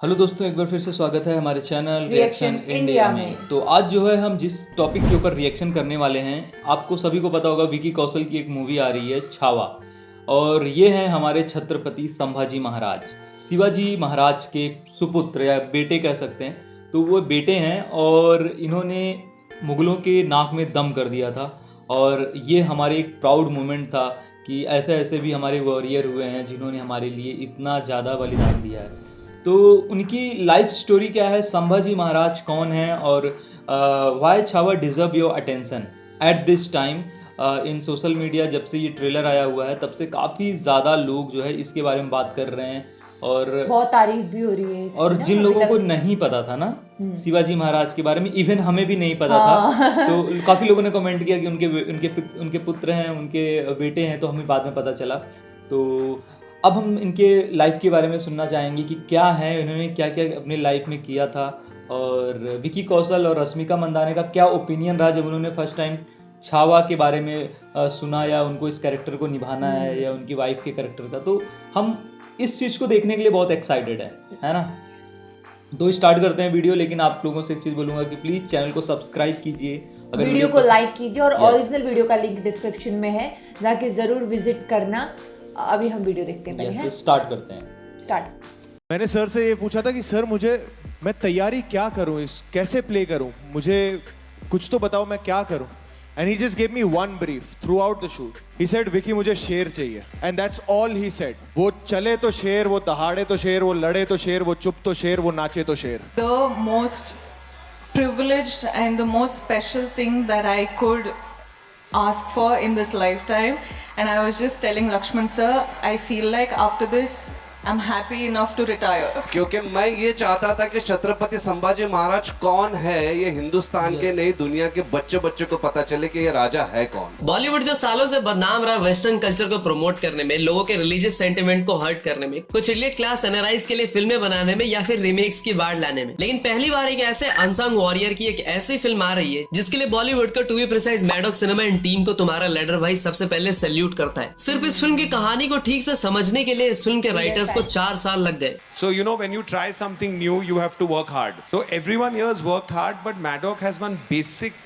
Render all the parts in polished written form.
Hello दोस्तों, एक बार फिर से स्वागत है हमारे चैनल रिएक्शन इंडिया में। तो आज जो है हम जिस टॉपिक के ऊपर रिएक्शन करने वाले हैं, आपको सभी को पता होगा विकी कौशल की एक मूवी आ रही है छावा। और ये हैं हमारे छत्रपति संभाजी महाराज, शिवाजी महाराज के सुपुत्र या बेटे कह सकते हैं। तो वो बेटे हैं और इन्होंने मुगलों के नाक में दम कर दिया था। और ये हमारे एक प्राउड मोमेंट था कि ऐसे ऐसे भी हमारे वॉरियर हुए हैं जिन्होंने हमारे लिए इतना ज़्यादा बलिदान दिया है। तो उनकी लाइफ स्टोरी क्या है, संभाजी महाराज कौन है और why Chhaava deserve your attention at this time in social media. जब से ये ट्रेलर आया हुआ है तब से काफ़ी ज़्यादा लोग जो है इसके बारे में बात कर रहे हैं और बहुत तारीफ भी हो रही है और जिन लोगों को नहीं पता था ना शिवाजी महाराज के बारे में, इवन हमें भी नहीं पता था, तो काफ़ी लोगों ने कमेंट किया कि उनके पुत्र हैं, उनके बेटे हैं, तो हमें बाद में पता चला। तो अब हम इनके लाइफ के बारे में सुनना चाहेंगे कि क्या है, इन्होंने क्या क्या अपने लाइफ में किया था और विकी कौशल और रश्मिका मंदाना का क्या ओपिनियन रहा जब उन्होंने फर्स्ट टाइम छावा के बारे में सुना या उनको इस कैरेक्टर को निभाना है या उनकी वाइफ के कैरेक्टर का। तो हम इस चीज़ को देखने के लिए बहुत एक्साइटेड है ना। तो स्टार्ट करते हैं वीडियो, लेकिन आप लोगों से एक चीज़ बोलूँगा कि प्लीज़ चैनल को सब्सक्राइब कीजिए, अगर वीडियो को लाइक कीजिए और ओरिजिनल वीडियो का लिंक डिस्क्रिप्शन में है, जाके ज़रूर विजिट करना। अभी हम वीडियो देखते हैं पहले। स्टार्ट करते हैं। स्टार्ट। मैंने सर से ये पूछा था कि सर मैं तैयारी क्या करूं, कैसे प्ले करूं, मुझे कुछ तो बताओ मैं क्या करूं। And he just gave me one brief through out the shoot. He said Vicky मुझे शेर चाहिए, and that's all he said. वो चले तो शेर, वो दहाड़े तो शेर, वो लड़े तो शेर, वो चुप तो शेर, वो नाचे तो शेर। The most privileged and the most special thing that I could ask for in this lifetime, and I was just telling Lakshman sir, I feel like after this I'm happy enough to retire. क्योंकि मैं ये चाहता था कि छत्रपति संभाजी महाराज कौन है ये हिंदुस्तान के नहीं दुनिया के बच्चे बच्चे को पता चले कि ये राजा है कौन। बॉलीवुड जो सालों से बदनाम रहा वेस्टर्न कल्चर को प्रमोट करने में, लोगों के रिलीजियस सेंटिमेंट को हर्ट करने में, कुछ इलियट क्लास एनआरआईज के लिए फिल्में बनाने में या फिर रीमेक्स की बाढ़ लाने में, लेकिन पहली बार एक ऐसे अनसंग वॉरियर की एक ऐसी फिल्म आ रही है जिसके लिए बॉलीवुड का to be precise Maddock cinema and team को तुम्हारा लेडर भाई सबसे पहले सैल्यूट करता है। सिर्फ इस फिल्म की कहानी को ठीक से समझने के लिए इस फिल्म के राइटर्स को 4 साल लग गए। So you know when you try something new you have to work hard. So everyone here has worked hard, but Maddock has one basic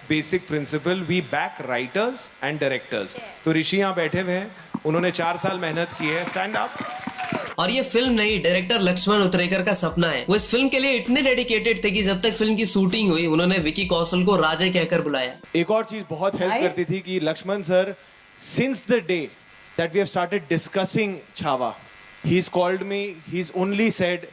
principle. We back writers and directors. तो ऋषि यहाँ बैठे हुए हैं, उन्होंने 4 साल मेहनत की है। Stand up. और ये फिल्म नहीं, डायरेक्टर लक्ष्मण उतरेकर का सपना है। वो इस फिल्म के लिए इतने डेडिकेटेड थे कि जब तक फिल्म की शूटिंग हुई उन्होंने विकी कौशल को राजा कहकर बुलाया। एक और चीज बहुत हेल्प करती थी कि Laxman sir, since the day that we have started discussing Chhaava, he's called me, he's only said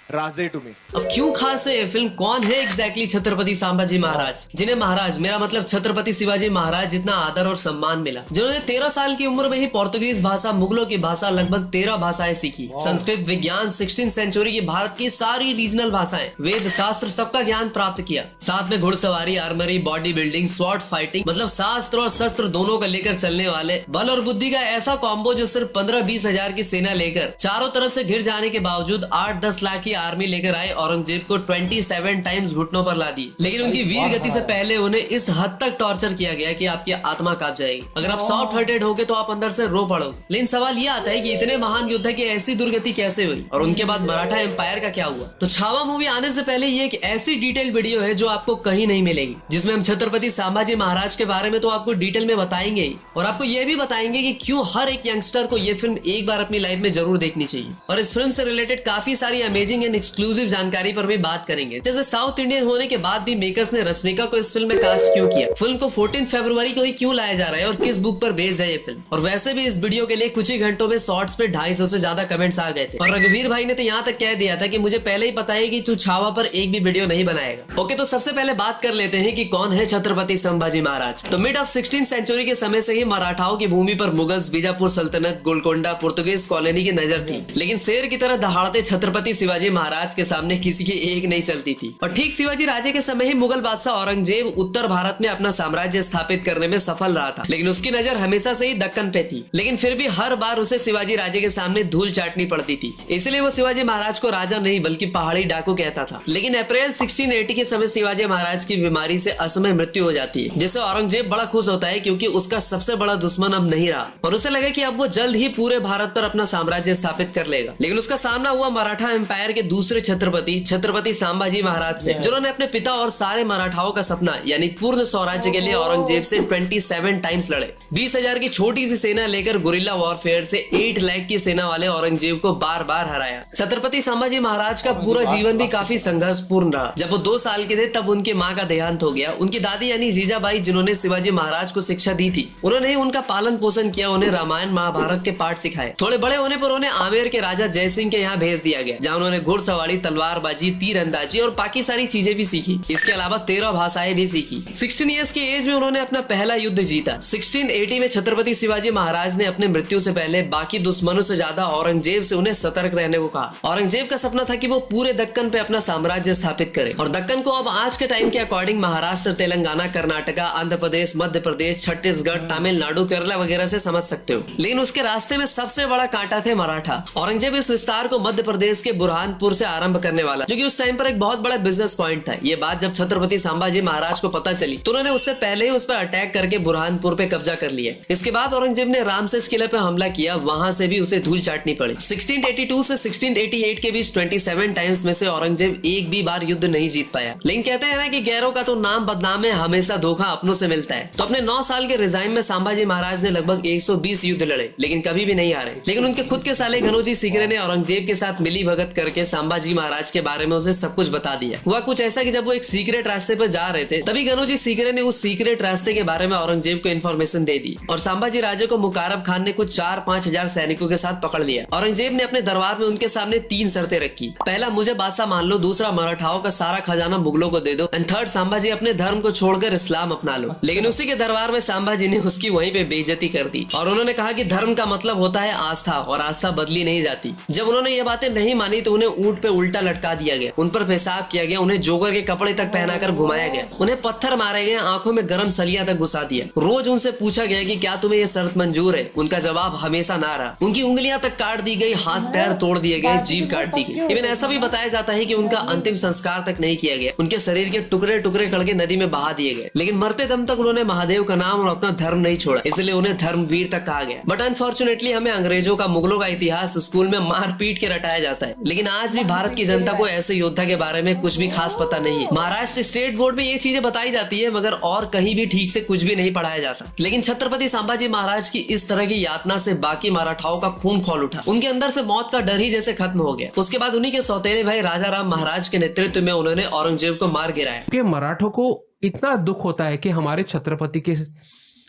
Raje to me. अब क्यों खास है ये फिल्म, कौन है एग्जैक्टली छत्रपति संभाजी महाराज, जिन्हें महाराज मेरा मतलब छत्रपति शिवाजी महाराज जितना आदर और सम्मान मिला, जिन्होंने 13 साल की उम्र में ही पोर्तुगीज भाषा, मुगलों की भाषा, लगभग 13 भाषाएं सीखी, संस्कृत, विज्ञान, 16th सेंचुरी की भारत की सारी रीजनल भाषाएं, वेद शास्त्र, सबका ज्ञान प्राप्त किया। साथ में घुड़सवारी, armoury, body building, swords fighting, मतलब शास्त्र और शस्त्र दोनों को लेकर चलने वाले, बल और बुद्धि का ऐसा कॉम्बो जो सिर्फ 15-20 हजार की सेना लेकर चारों तरफ से घिर जाने के बावजूद 8-10 लाख की आर्मी लेकर आए औरंगजेब को 27 टाइम्स घुटनों पर ला दी। लेकिन उनकी वीर गति से पहले उन्हें इस हद तक टॉर्चर किया गया कि आपकी आत्मा कांप जाएगी। अगर आप सॉफ्ट हार्टेड होगे तो आप अंदर से रो पड़ोगे। लेकिन सवाल यह आता है कि इतने महान योद्धा की ऐसी दुर्गति कैसे हुई और उनके बाद मराठा एम्पायर का क्या हुआ। तो छावा मूवी आने से पहले ये एक ऐसी डिटेल वीडियो है जो आपको कहीं नहीं मिलेगी, जिसमें हम छत्रपति संभाजी महाराज के बारे में तो आपको डिटेल में बताएंगे ही, और आपको ये भी बताएंगे कि क्यों हर एक यंगस्टर को ये फिल्म एक बार अपनी लाइफ में जरूर देखनी चाहिए। और इस फिल्म से रिलेटेड काफी सारी अमेजिंग एंड एक्सक्लूसिव जानकारी पर भी बात करेंगे, जैसे साउथ इंडियन होने के बाद भी मेकर्स ने रश्मिका को इस फिल्म में कास्ट क्यों किया, फिल्म को 14 फरवरी को ही क्यों लाया जा रहा है और किस बुक पर बेस्ड है ये फिल्म। और वैसे भी इस वीडियो के लिए कुछ ही घंटों में शॉर्ट्स पे 250 से ज्यादा कमेंट्स आ गए थे, और रघुवीर भाई ने तो यहाँ तक कह दिया था कि मुझे पहले ही पता है कि तू छावा पर एक भी वीडियो नहीं बनाएगा। ओके, तो सबसे पहले बात कर लेते हैं कि कौन है छत्रपति संभाजी महाराज। तो मिड ऑफ 16th सेंचुरी के समय से ही मराठाओं की भूमि पर मुगल्स, बीजापुर सल्तनत, गोलकोंडा, पुर्तगीज कॉलोनी की नजर थी, लेकिन शेर की तरह दहाड़ते छत्रपति शिवाजी महाराज के सामने किसी की एक नहीं चलती थी। और ठीक शिवाजी राजे के समय ही मुगल बादशाह औरंगजेब उत्तर भारत में अपना साम्राज्य स्थापित करने में सफल रहा था, लेकिन उसकी नजर हमेशा से ही दक्कन पे थी। लेकिन फिर भी हर बार उसे शिवाजी राजे के सामने धूल चाटनी पड़ती थी, इसलिए वो शिवाजी महाराज को राजा नहीं बल्कि पहाड़ी डाकू कहता था। लेकिन अप्रैल 1680 के समय शिवाजी महाराज की बीमारी से असमय मृत्यु हो जाती है, जिससे औरंगजेब बड़ा खुश होता है क्योंकि उसका सबसे बड़ा दुश्मन अब नहीं रहा और उसे लगा कि अब वो जल्द ही पूरे भारत पर अपना साम्राज्य स्थापित कर लेगा। लेकिन उसका सामना हुआ मराठा एम्पायर के दूसरे छत्रपति छत्रपति संभाजी महाराज से, जिन्होंने अपने पिता और सारे मराठाओं का सपना यानी पूर्ण स्वराज्य के लिए औरंगजेब से 27 टाइम्स लड़े। 20,000 की छोटी सी सेना लेकर गुरिल्ला वॉरफेयर से 8 लाख की सेना वाले औरंगजेब को बार बार हराया। छत्रपति संभाजी महाराज का पूरा जीवन भी काफी संघर्षपूर्ण रहा। जब वो 2 साल के थे तब उनकी माँ का देहांत हो गया। उनकी दादी यानी जीजाबाई, जिन्होंने शिवाजी महाराज को शिक्षा दी थी, उन्होंने उनका पालन पोषण किया, उन्हें रामायण महाभारत के पाठ सिखाए। थोड़े बड़े होने पर उन्हें आमेर के राजा जय सिंह के यहाँ भेज दिया गया, जहाँ उन्होंने घुड़सवारी, तलवारबाजी, तीरंदाजी और बाकी सारी चीजें भी सीखी। इसके अलावा 13 भाषाएं भी सीखी। 16 इयर्स की एज में उन्होंने अपना पहला युद्ध जीता। 1680 में छत्रपति शिवाजी महाराज ने अपने मृत्यु से पहले बाकी दुश्मनों से ज्यादा औरंगजेब से उन्हें सतर्क रहने को कहा। औरंगजेब का सपना था कि वो पूरे दक्कन पे अपना साम्राज्य स्थापित करे, और दक्कन को अब आज के टाइम के अकॉर्डिंग महाराष्ट्र, तेलंगाना, कर्नाटका, आंध्र प्रदेश, मध्य प्रदेश, छत्तीसगढ़, तमिलनाडु, केरला वगैरह से समझ सकते हो। लेकिन उसके रास्ते में सबसे बड़ा कांटा थे मराठा। औरंगजेब इस विस्तार को मध्य प्रदेश के बुरहानपुर से आरंभ करने वाला, जो कि उस टाइम पर एक बहुत बड़ा बिजनेस पॉइंट था। ये बात जब छत्रपति संभाजी महाराज को पता चली तो उन्होंने उससे पहले ही उस पर अटैक करके बुरहानपुर पे कब्जा कर लिया। इसके बाद औरंगजेब ने रामसेस किले पे हमला किया, वहां से भी उसे धूल चाटनी पड़ी। 1682 से 1688 के बीच 27 टाइम्स में से औरंगजेब एक भी बार युद्ध नहीं जीत पाया। लेकिन कहते हैं ना कि गैरों का तो नाम बदनाम है, हमेशा धोखा अपनों से मिलता है। तो अपने 9 साल के रिजाइम में संभाजी महाराज ने लगभग 120 युद्ध लड़े, लेकिन कभी भी नहीं हारे। लेकिन उनके खुद के साले घनोजी सीकरे ने औरंगजेब के साथ मिली भगत करके संभाजी महाराज के बारे में उसे सब कुछ बता दिया। हुआ कुछ ऐसा कि जब वो एक सीक्रेट रास्ते पर जा रहे थे, तभी घनोजी सीकरे ने उस सीक्रेट रास्ते के बारे में औरंगजेब को इन्फॉर्मेशन दे दी, और संभाजी राजे को मुकारब खान ने कुछ 4-5 हजार सैनिकों के साथ पकड़ लिया। औरंगजेब ने अपने दरबार में उनके सामने 3 शर्तें रखी। पहला, मुझे बादशाह मान लो। दूसरा, मराठाओं का सारा खजाना मुगलों को दे दो। एंड थर्ड, संभाजी अपने धर्म को छोड़कर इस्लाम अपना लो। लेकिन उसी के दरबार में संभाजी ने उसकी वहीं पे बेइज्जती कर दी, और उन्होंने कहा कि धर्म का मतलब होता है आस्था, और आस्था बदली नहीं जाती। जब उन्होंने ये बातें नहीं मानी तो उन्हें ऊंट पे उल्टा लटका दिया गया, उन पर पेशाब किया गया, उन्हें जोकर के कपड़े तक पहनाकर घुमाया गया, उन्हें पत्थर मारे गए, आंखों में गर्म सलिया तक घुसा दिया। रोज उनसे पूछा गया कि क्या तुम्हें ये शर्त मंजूर है? उनका जवाब हमेशा ना रहा। उनकी उंगलियां तक काट दी गई, हाथ पैर तोड़ दिए गए, जीभ काट दी गई। इवन ऐसा भी बताया जाता है कि उनका अंतिम संस्कार तक नहीं किया गया, उनके शरीर के टुकड़े टुकड़े करके नदी में बहा दिए गए। लेकिन मरते दम तक उन्होंने महादेव का नाम और अपना धर्म नहीं छोड़ा, इसलिए उन्हें धर्मवीर तक कहा गया। बट अनफॉर्चुनेटली हमें अंग्रेजों का, मुगलों का इतिहास स्कूल में मार पीट के रटाया जाता है, लेकिन आज भी भारत की जनता को ऐसे योद्धा के बारे में कुछ भी खास पता नहीं है। महाराष्ट्र स्टेट बोर्ड में ये चीजें बताई जाती है, मगर और कहीं भी ठीक से कुछ भी नहीं पढ़ाया जाता। लेकिन छत्रपति संभाजी महाराज की इस तरह की यातना से बाकी मराठाओं का खून खौल उठा, उनके अंदर से मौत का डर ही जैसे खत्म हो गया। उसके बाद उन्हीं के सौतेले भाई राजा राम महाराज के नेतृत्व में उन्होंने औरंगजेब को मार गिराया। मराठों को इतना दुख होता है कि हमारे छत्रपति के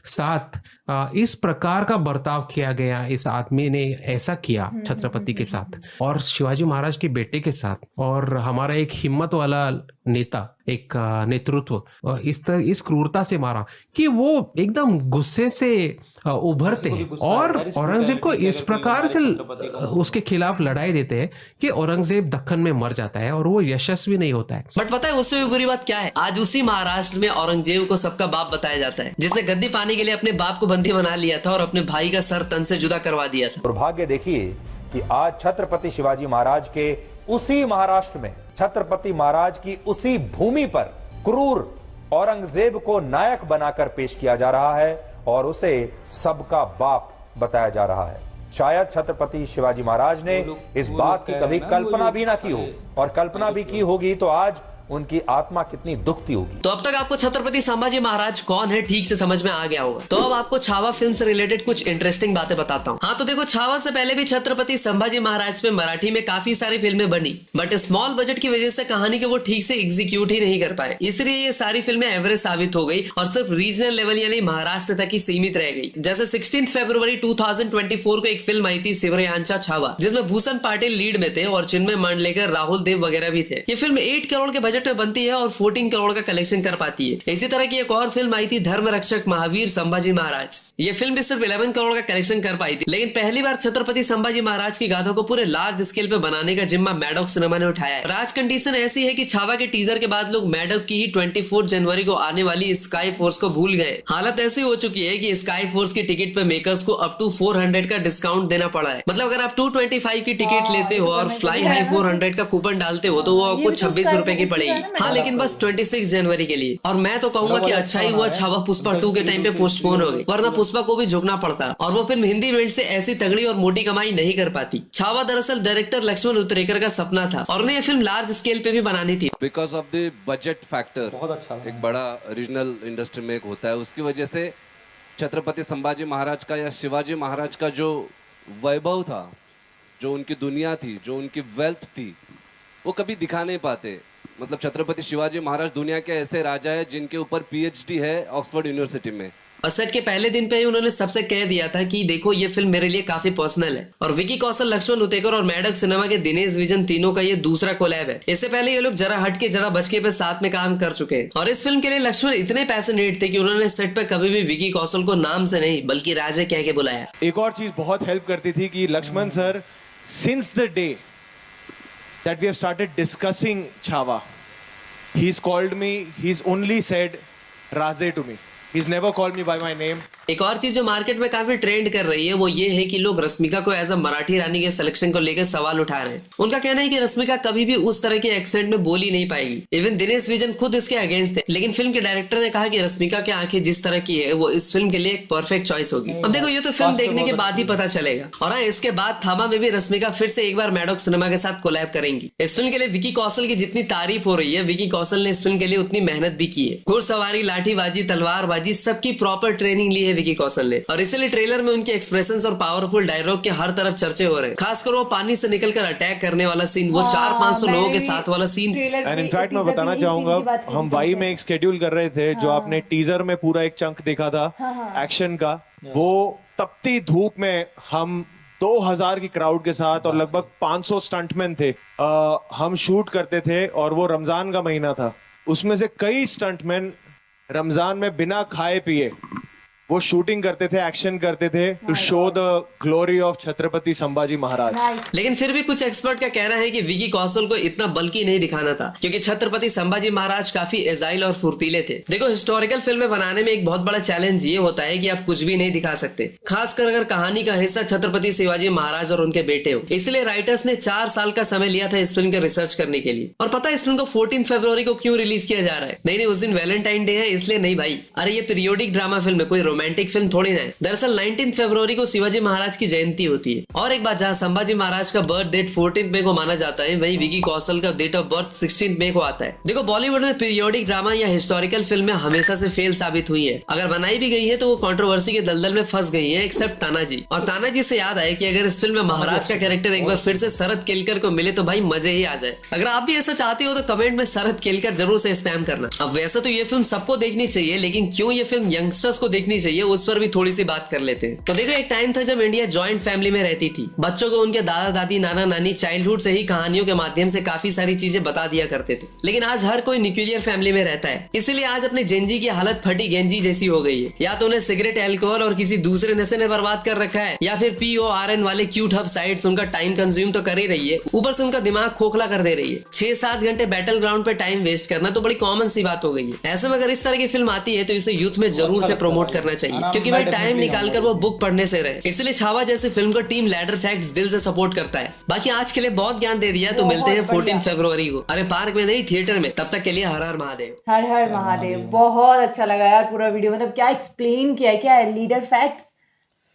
साथ इस प्रकार का बर्ताव किया गया, इस आदमी ने ऐसा किया छत्रपति के साथ और शिवाजी महाराज के बेटे के साथ, और हमारा एक हिम्मत वाला नेता, एक नेतृत्व इस क्रूरता से मारा कि वो एकदम गुस्से से उभरते हैं और औरंगजेब को इस प्रकार से उसके खिलाफ लड़ाई देते हैं कि औरंगजेब दक्कन में मर जाता है और वो यशस्वी नहीं होता है। बट पता है उससे भी बुरी बात क्या है? आज उसी महाराष्ट्र में औरंगजेब को सबका बाप बताया जाता है, जिसने गद्दी पाने के लिए अपने बाप को बंदी बना लिया था और अपने भाई का सर तन से जुदा करवा दिया था। दुर्भाग्य देखिए कि आज छत्रपति शिवाजी महाराज के उसी महाराष्ट्र में, छत्रपति महाराज की उसी भूमि पर क्रूर औरंगजेब को नायक बनाकर पेश किया जा रहा है और उसे सबका बाप बताया जा रहा है। शायद छत्रपति शिवाजी महाराज ने इस बात की कभी कल्पना भी ना की हो, और कल्पना भी की होगी तो आज उनकी आत्मा कितनी दुखती होगी। तो अब तक आपको छत्रपति संभाजी महाराज कौन है ठीक से समझ में आ गया होगा। तो अब आपको छावा फिल्म से रिलेटेड कुछ इंटरेस्टिंग बातें बताता हूँ। हाँ तो देखो, छावा से पहले भी छत्रपति संभाजी महाराज पे मराठी में काफी सारी फिल्में बनी, बट स्मॉल बजट की वजह से कहानी के वो ठीक से एग्जीक्यूट ही नहीं कर पाए, इसलिए ये सारी फिल्में एवरेज साबित हो गई और सिर्फ रीजनल लेवल यानी महाराष्ट्र तक ही सीमित रह गई। जैसे 16 फरवरी 2024 को एक फिल्म आई थी शिवरयांचा छावा, जिसमें भूषण पाटिल लीड में थे और चिन्मय मांडलेकर, राहुल देव वगैरह भी थे। ये फिल्म 8 करोड़ के बजट में बनती है और 14 करोड़ का कलेक्शन कर पाती है। इसी तरह की एक और फिल्म आई थी धर्म रक्षक महावीर संभाजी महाराज। ये फिल्म भी सिर्फ 11 करोड़ का कलेक्शन कर पाई थी, लेकिन पहली बार छत्रपति संभाजी महाराज की गाथा को पूरे लार्ज स्केल पे बनाने का जिम्मा मैडॉक सिनेमा ने उठाया है। आज कंडीशन ऐसी है कि छावा के टीजर के बाद लोग मैडॉक की ही 24 जनवरी को आने वाली स्काई फोर्स को भूल गए। हालत ऐसी हो चुकी है कि स्काई फोर्स की टिकट पे मेकर्स को अप टू 400 का डिस्काउंट देना पड़ा है। मतलब अगर आप 225 की टिकट लेते हो और फ्लाई हाई 400 का कूपन डालते हो तो वो आपको 26 रुपए की पड़ेगी। जाएगी। हाँ, लेकिन बस 26 जनवरी के लिए। और मैं तो कहूंगा कि अच्छा ही हुआ छावा पुष्पा 2 के टाइम पे पोस्टपोन हो गई, वरना पुष्पा को भी झुकना पड़ता और वो फिल्म हिंदी बेल्ट से ऐसी तगड़ी और मोटी कमाई नहीं कर पाती। छावा दरअसल डायरेक्टर लक्ष्मण उत्तरेकर का सपना था और उन्हें ये फिल्म लार्ज स्केल पे भी बनानी थी। Because of the budget factor, बहुत अच्छा एक बड़ा रीजनल इंडस्ट्री में एक होता है, उसकी वजह से छत्रपति संभाजी महाराज का या शिवाजी महाराज का जो वैभव था, जो उनकी दुनिया थी, जो उनकी वेल्थ थी, वो कभी दिखा नहीं पाते। मतलब छत्रपति शिवाजी महाराज दुनिया के ऐसे राजा है जिनके ऊपर पीएचडी है ऑक्सफोर्ड यूनिवर्सिटी में। और सेट के पहले दिन पे ही उन्होंने सबसे कह दिया था कि देखो ये फिल्म मेरे लिए काफी पर्सनल है। और विकी कौशल, लक्ष्मण उत्तेकर और मैडॉक सिनेमा के दिनेश विजन तीनों का ये दूसरा कोलैब है। इससे पहले ये लोग जरा हट के जरा बचके पे साथ में काम कर चुके हैं। और इस फिल्म के लिए लक्ष्मण इतने पैशनेट थे कि उन्होंने सेट पे कभी भी विकी कौशल को नाम से नहीं बल्कि राजा कह के बुलाया। एक और चीज बहुत हेल्प करती थी कि Laxman sir, since the day that we have started discussing Chhawa, he's called me, he's only said Raze to me. He's never called me by my name. एक और चीज जो मार्केट में काफी ट्रेंड कर रही है वो ये है कि लोग रश्मिका को एज अ मराठी रानी के सिलेक्शन को लेकर सवाल उठा रहे हैं। उनका कहना है कि रश्मिका कभी भी उस तरह के एक्सेंट में बोली नहीं पाएगी। इवन दिनेश विजन खुद इसके अगेंस्ट थे, लेकिन फिल्म के डायरेक्टर ने कहा कि रश्मिका की आंखें जिस तरह की है वो इस फिल्म के लिए एक परफेक्ट चॉइस होगी। अब देखो ये तो फिल्म देखने के बाद ही पता चलेगा। और हाँ, इसके बाद थामा में भी रश्मिका फिर से एक बार मैडॉक सिनेमा के साथ कोलैब करेंगी। इस फिल्म के लिए विकी कौशल की जितनी तारीफ हो रही है, विकी कौशल ने इस फिल्म के लिए उतनी मेहनत भी की है। घुड़सवारी, लाठीबाजी, तलवारबाजी सबकी प्रॉपर ट्रेनिंग ली है विकी कौशल ने। और इसलिए ट्रेलर में उनके एक्सप्रेशंस और पावरफुल डायलॉग के हर तरफ चर्चे हो रहे हैं। खासकर वो पानी से निकलकर अटैक करने वाला सीन, वो 400-500 लोगों के साथ वाला सीन। एंड इनफैक्ट मैं बताना चाहूंगा, हम वाई में एक स्केड्यूल कर रहे थे, जो आपने टीजर में पूरा एक चंक देखा था एक्शन का, वो तपती धूप में हम 2000 की क्राउड के साथ और लगभग 500 स्टंटमैन थे, हम शूट करते थे। और वो रमजान का महीना था, उसमें से कई स्टंटमैन रमजान में बिना खाए पिए वो शूटिंग करते थे, एक्शन करते थे, to show the glory of Chhatrapati Sambhaji Maharaj. लेकिन फिर भी कुछ एक्सपर्ट का कहना है कि विकी कौशल को इतना बल्कि नहीं दिखाना था, क्योंकि छत्रपति संभाजी महाराज काफी एजाइल और फुर्तीले थे। देखो, हिस्टोरिकल फिल्में बनाने में एक बहुत बड़ा चैलेंज ये होता है कि आप कुछ भी नहीं दिखा सकते, खासकर अगर कहानी का हिस्सा छत्रपति शिवाजी महाराज और उनके बेटे हो। इसलिए राइटर्स ने 4 साल का समय लिया था इस फिल्म के रिसर्च करने के लिए। और पता है इस फिल्म को 14 फरवरी को क्यों रिलीज किया जा रहा है? नहीं, उस दिन वैलेंटाइन डे है इसलिए नहीं भाई। अरे ये पीरियोडिक ड्रामा फिल्म है, कोई रोमांटिक फिल्म थोड़ी ना है। दरअसल 19 फरवरी को शिवाजी महाराज की जयंती होती है। और एक बात, जहां संभाजी महाराज का बर्थ डेट 14 मई को माना जाता है, वहीं विकी कौशल का डेट ऑफ बर्थ 16 मई को आता है। देखो, बॉलीवुड में पीरियोडिक ड्रामा या हिस्टोरिकल फिल्में हमेशा से फेल साबित हुई है। अगर बनाई भी गई है तो वो कंट्रोवर्सी के दलदल में फंस गई है, एक्सेप्ट तानाजी। और तानाजी से याद आए कि अगर इस फिल्म में महाराज का कैरेक्टर एक बार फिर से शरद केलकर को मिले तो भाई मजे ही आ जाए। अगर आप भी ऐसा चाहते हो तो कमेंट में शरद केलकर जरूर से स्पैम करना। अब वैसे तो ये फिल्म सबको देखनी चाहिए, लेकिन क्यों ये फिल्म यंगस्टर्स को देखनी चाहिए उस पर भी थोड़ी सी बात कर लेते हैं। तो देखो, एक टाइम था जब इंडिया जॉइंट फैमिली में रहती थी। बच्चों को उनके दादा दादी, नाना नानी चाइल्डहुड से ही कहानियों के माध्यम से काफी सारी चीजें बता दिया करते थे। लेकिन आज हर कोई न्यूक्लियर फैमिली में रहता है, इसलिए आज अपने जेंजी की हालत फटी गेंजी जैसी हो गई है। या तो उन्हें सिगरेट, अल्कोहल और किसी दूसरे नशे ने बर्बाद कर रखा है, या फिर PORN वाले क्यूट हब साइट्स उनका टाइम कंज्यूम तो कर ही रही है, ऊपर से उनका दिमाग खोखला कर दे रही है। 6-7 घंटे बैटल ग्राउंड पे टाइम वेस्ट करना तो बड़ी कॉमन सी बात हो गई है। ऐसे में अगर इस तरह की फिल्म आती है तो इसे यूथ में जरूर से प्रमोट करना चाहिए, क्योंकि भाई टाइम निकालकर वो बुक पढ़ने से रहे। इसलिए छावा जैसी फिल्म को टीम लैडर फैक्ट्स दिल से सपोर्ट करता है। बाकी आज के लिए बहुत ज्ञान दे दिया, तो मिलते हैं 14 फरवरी को। अरे पार्क में नहीं, थिएटर में। तब तक के लिए हर हर महादेव। हर हर महादेव। बहुत अच्छा लगा यार पूरा वीडियो, मतलब क्या एक्सप्लेन किया है, क्या है लीडर फैक्ट्स।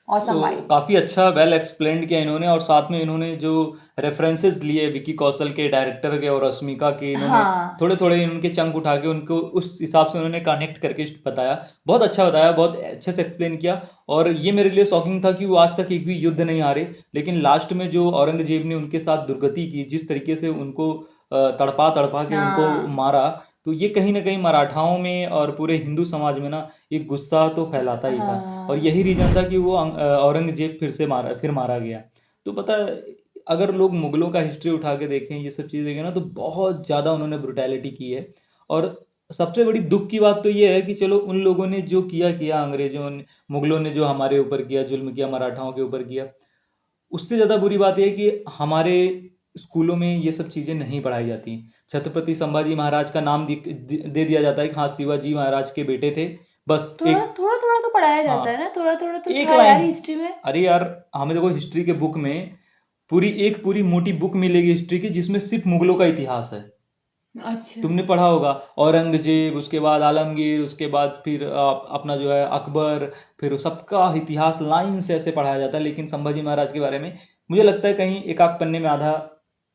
तो काफी अच्छा वेल एक्सप्लेन किया इन्होंने, और साथ में इन्होंने जो रेफरेंसेस लिए विकी कौशल के, डायरेक्टर के और रश्मिका के, इन्होंने थोड़े थोड़े इनके चंक उठा के उनको उस हिसाब से उन्होंने कनेक्ट करके बताया। बहुत अच्छा बताया, बहुत अच्छे से एक्सप्लेन किया। और ये मेरे लिए शॉकिंग था कि वो आज तक एक भी युद्ध नहीं हारे, लेकिन लास्ट में जो औरंगजेब ने उनके साथ दुर्गति की, जिस तरीके से उनको तड़पा के उनको मारा, तो ये कहीं ना कहीं मराठाओं में और पूरे हिंदू समाज में ना एक गुस्सा तो फैलाता ही था। और यही रीजन था कि वो औरंगजेब फिर मारा गया। तो पता है, अगर लोग मुगलों का हिस्ट्री उठा के देखें, ये सब चीज़ें देखें ना, तो बहुत ज़्यादा उन्होंने ब्रुटैलिटी की है। और सबसे बड़ी दुख की बात तो ये है कि चलो उन लोगों ने जो किया अंग्रेजों ने, मुगलों ने जो हमारे ऊपर किया, जुल्म किया, मराठाओं के ऊपर किया, उससे ज़्यादा बुरी बात यह है कि हमारे स्कूलों में ये सब चीज़ें नहीं पढ़ाई जाती। छत्रपति संभाजी महाराज का नाम दे दिया जाता है कि हाँ शिवाजी महाराज के बेटे थे, बस थोड़ा तो पढ़ाया जाता है ना, थोड़ा तो एक था यार हिस्ट्री में। अरे यार, हमें देखो हिस्ट्री के बुक में पूरी मोटी बुक मिलेगी हिस्ट्री की, जिसमें सिर्फ मुगलों का इतिहास है। अच्छा। तुमने पढ़ा होगा, औरंगजेब, उसके बाद आलमगीर, उसके बाद फिर अपना जो है अकबर, फिर सबका इतिहास लाइन से ऐसे पढ़ाया जाता है। लेकिन संभाजी महाराज के बारे में मुझे लगता है कहीं एक आध पन्ने में आधा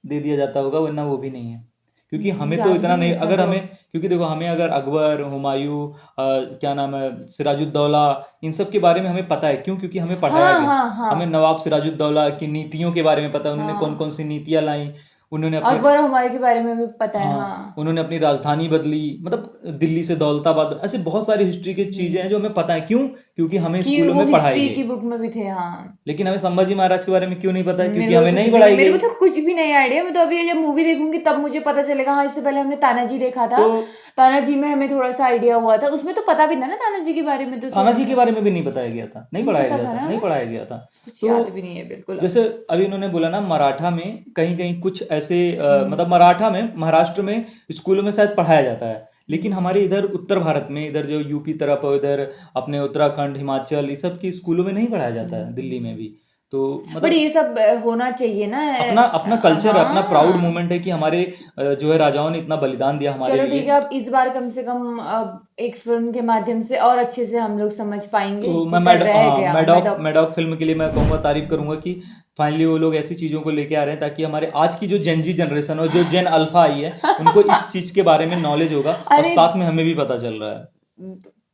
दे दिया जाता होगा, वरना वो भी नहीं है। क्योंकि हमें तो याद भी इतना नहीं, इतना अगर तो। हमें, क्योंकि देखो हमें अगर अकबर, हुमायूं, क्या नाम है, सिराजुद्दौला, इन सब के बारे में हमें पता है। क्यों? क्योंकि हमें पढ़ाया हाँ गया। हाँ हाँ हमें नवाब सिराजुद्दौला की नीतियों के बारे में पता है, उन्होंने हाँ। कौन कौन सी नीतियां लाई, उन्होंने अपने, अकबर हुमायूं के बारे में भी पता है। हाँ, हाँ उन्होंने अपनी राजधानी बदली, मतलब दिल्ली से दौलताबाद, ऐसे बहुत सारी हिस्ट्री की चीजें हैं जो हमें पता है। क्यों? क्योंकि हमें कि स्कूलों वो में पढ़ाई हिस्ट्री की गई। बुक में भी थे। हाँ लेकिन हमें संभाजी महाराज के बारे में क्यों नहीं पता है? क्योंकि मेरे को हमें कुछ नहीं भी पढ़ाई मेरे को गई। तो कुछ भी नहीं आइडिया। मैं तो अभी जब मूवी देखूंगी तब मुझे पता चलेगा। हाँ, इससे पहले हमने तानाजी देखा था, तो तानाजी में हमें थोड़ा सा आइडिया हुआ था, उसमें तो पता भी था ना तानाजी के बारे में। तो तानाजी के बारे में भी नहीं बताया गया था, नहीं नहीं पढ़ाया पता गया था था, ना नहीं हमें? पढ़ाया गया था। कुछ तो याद भी नहीं है बिल्कुल। जैसे अभी उन्होंने बोला ना, मराठा में कहीं कहीं कुछ ऐसे मतलब मराठा में, महाराष्ट्र में स्कूलों में शायद पढ़ाया जाता है। लेकिन हमारे इधर उत्तर भारत में, इधर जो यूपी तरफ और इधर अपने उत्तराखंड, हिमाचल, ये सब की स्कूलों में नहीं पढ़ाया जाता है, दिल्ली में भी। तो बट मतलब ये सब होना चाहिए ना। अपना अपना कल्चर है, अपना प्राउड हाँ मोमेंट है कि हमारे जो है राजाओं ने इतना बलिदान दिया हमारे चलो लिए। ठीक है, अब इस बार कम से कम अब एक फिल्म के माध्यम से और अच्छे से हम लोग समझ पाएंगे तो मैं जितना रह गया। मैडॉक मैडॉक फिल्म के लिए मैं कहूँगा, तारीफ करूंगा कि फाइनली वो लोग ऐसी चीजों को लेके आ रहे हैं ताकि हमारे आज की जो जेनजी जनरेशन और जो जेन अल्फा आई है उनको इस चीज के बारे में नॉलेज होगा, और अरे साथ में हमें भी पता चल रहा है।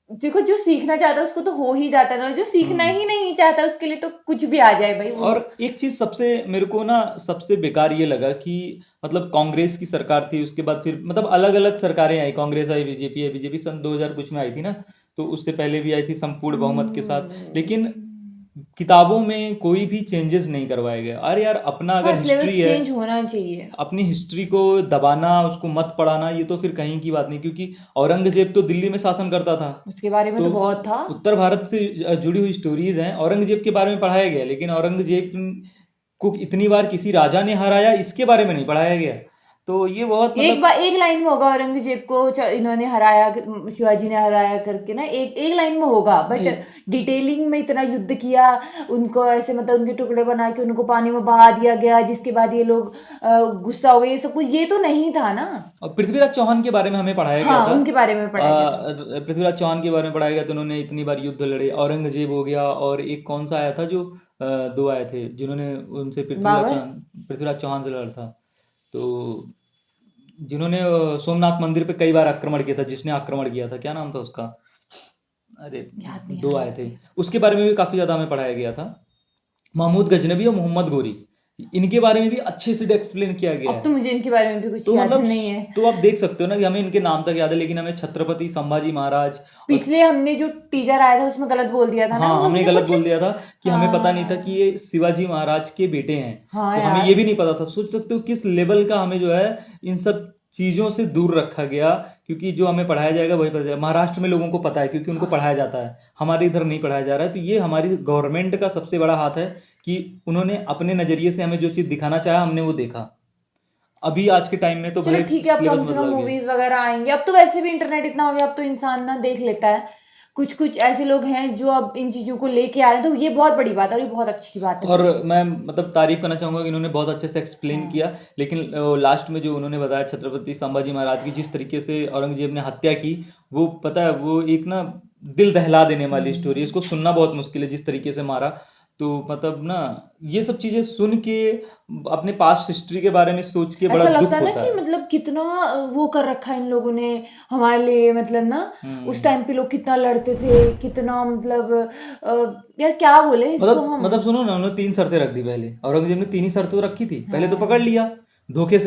देखो, जो सीखना चाहता है उसको तो हो ही जाता है ना, जो सीखना ही नहीं चाहता उसके लिए तो कुछ भी आ जाए भाई वो। और एक चीज सबसे मेरे को ना सबसे बेकार ये लगा कि मतलब कांग्रेस की सरकार थी, उसके बाद फिर मतलब अलग अलग सरकारें आई, कांग्रेस आई, बीजेपी आई, बीजेपी सन 2000 कुछ में आई थी ना, तो उससे पहले भी आई थी संपूर्ण बहुमत के साथ। लेकिन किताबों में कोई भी चेंजेस नहीं करवाए गए। अरे यार, अपना अगर हाँ, सिलेबस हिस्ट्री है, चेंज होना चाहिए। अपनी हिस्ट्री को दबाना, उसको मत पढ़ाना, ये तो फिर कहीं की बात नहीं। क्योंकि औरंगजेब तो दिल्ली में शासन करता था, उसके बारे में तो बहुत था। उत्तर भारत से जुड़ी हुई स्टोरीज हैं। औरंगजेब के बारे में पढ़ाया गया, लेकिन औरंगजेब को इतनी बार किसी राजा ने हराया, इसके बारे में नहीं पढ़ाया गया। तो ये बहुत मतलब एक लाइन में होगा औरंगजेब को इन्होंने हराया, शिवाजी ने हराया करके ना, एक लाइन में होगा। बट डिटेलिंग में इतना युद्ध किया, उनको ऐसे मतलब उनके टुकड़े बना के उनको पानी में बहा दिया गया, जिसके बाद ये लोग गुस्सा हो गए, ये सब कुछ ये तो नहीं था ना। और पृथ्वीराज चौहान के बारे में हमें पढ़ाया गया हाँ, था, उनके बारे में पढ़ाया गया था। पृथ्वीराज चौहान के बारे में पढ़ाया गया था। उन्होंने इतनी बार युद्ध लड़े, औरंगजेब हो गया, और एक कौन सा आया था जो दो आए थे जिन्होंने उनसे पृथ्वीराज चौहान से लड़ा था, तो जिन्होंने सोमनाथ मंदिर पे कई बार आक्रमण किया था, जिसने आक्रमण किया था, क्या नाम था उसका? अरे याद नहीं दो आए थे, उसके बारे में भी काफी ज्यादा हमें पढ़ाया गया था। महमूद गजनबी और मोहम्मद गोरी, इनके बारे में भी अच्छे से एक्सप्लेन किया गया अब है। तो मुझे इनके बारे में भी कुछ तो याद मतलब नहीं है। तो आप देख सकते हो ना कि हमें इनके नाम तक याद है, लेकिन हमें छत्रपति संभाजी महाराज पिछले हमने जो टीजर आया था उसमें गलत बोल दिया था ना, हाँ, हमने गलत कुछ। बोल दिया था कि हमें पता नहीं था हाँ। कि ये शिवाजी महाराज के बेटे हैं। हाँ तो हमें यार। ये भी नहीं पता था। सोच सकते हो किस लेवल का हमें जो है इन सब चीजों से दूर रखा गया, क्योंकि जो हमें पढ़ाया जाएगा वही पता जाएगा। महाराष्ट्र में लोगों को पता है क्योंकि उनको पढ़ाया जाता है, हमारे इधर नहीं पढ़ाया जा रहा है। तो ये हमारी गवर्नमेंट का सबसे बड़ा हाथ है कि उन्होंने अपने नजरिए से हमें जो चीज दिखाना चाहा, हमने वो देखा। अभी आज के टाइम में तो चलो भले ठीक है, अब syllabus कम से कम बदला गया। मूवीज वगैरह आएंगे। अब तो वैसे भी इंटरनेट इतना हो गया, अब तो इंसान ना देख लेता है। कुछ कुछ ऐसे लोग हैं जो अब इन चीजों को लेके आ रहे हैं, तो ये बहुत बड़ी बात है और ये बहुत अच्छी बात है। और मैं मतलब तारीफ करना चाहूंगा कि इन्होंने बहुत अच्छे से एक्सप्लेन किया। लेकिन लास्ट में जो उन्होंने बताया छत्रपति संभाजी महाराज की जिस तरीके से औरंगजेब ने हत्या की, वो पता है वो एक ना दिल दहला देने वाली स्टोरी है। इसको सुनना बहुत मुश्किल है जिस तरीके से मारा। तो मतलब ना ये सब चीजें सुन के अपने पास्ट हिस्ट्री के बारे में सोच के बड़ा ऐसा दुख लगता है ना होता कि है। मतलब कितना वो कर रखा है इन लोगों ने हमारे लिए, मतलब ना उस टाइम पे लोग कितना लड़ते थे, कितना मतलब यार क्या बोले इसको हम। मतलब सुनो ना, उन्होंने 3 शर्तें रख दी। पहले औरंगजेब ने 3 ही शर्तें तो रखी थी। पहले तो पकड़ लिया धोखे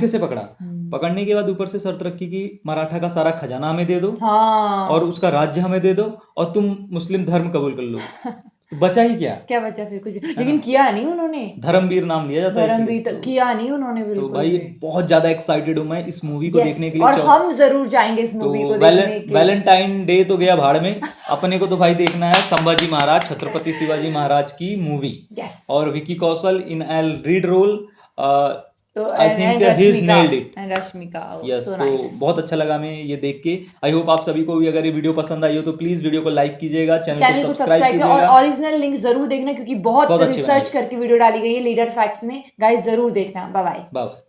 से पकड़ा। पकड़ने के बाद ऊपर से शर्त रखी कि मराठा का सारा खजाना हमें दे दो, हाँ, और उसका राज्य हमें दे दो, और तुम मुस्लिम धर्म कबूल कर लो। तो बचा ही क्या? क्या बचा फिर? कुछ भी लेकिन किया नहीं उन्होंने। धर्मवीर नाम लिया जाता है धर्म इसलिए। भी तो किया नहीं उन्होंने तो बिल्कुल भाई भी। बहुत ज्यादा एक्साइटेड हूँ मैं इस मूवी को Yes, देखने के लिए। और हम जरूर जाएंगे इस तो मूवी को देखने के। वैलेंटाइन डे तो गया भाड़ में, अपने को तो भाई देखना है संभाजी महाराज, छत्रपति शिवाजी महाराज की मूवी। Yes. और Vicky Kaushal in L lead role. तो I think he is nailed it. Rashmika, yes, so तो nice. बहुत अच्छा लगा हमें ये देख के। आई होप आप सभी को भी अगर ये वीडियो पसंद आई हो तो प्लीज वीडियो को लाइक कीजिएगा, चैनल को सब्सक्राइब कीजिए और कीजिएगा। ओरिजिनल लिंक जरूर देखना, क्योंकि बहुत बहुत अच्छी रिसर्च बनाई। करके वीडियो डाली गई है लीडर फैक्ट्स ने। गाइस जरूर देखना। Bye bye. Bye bye.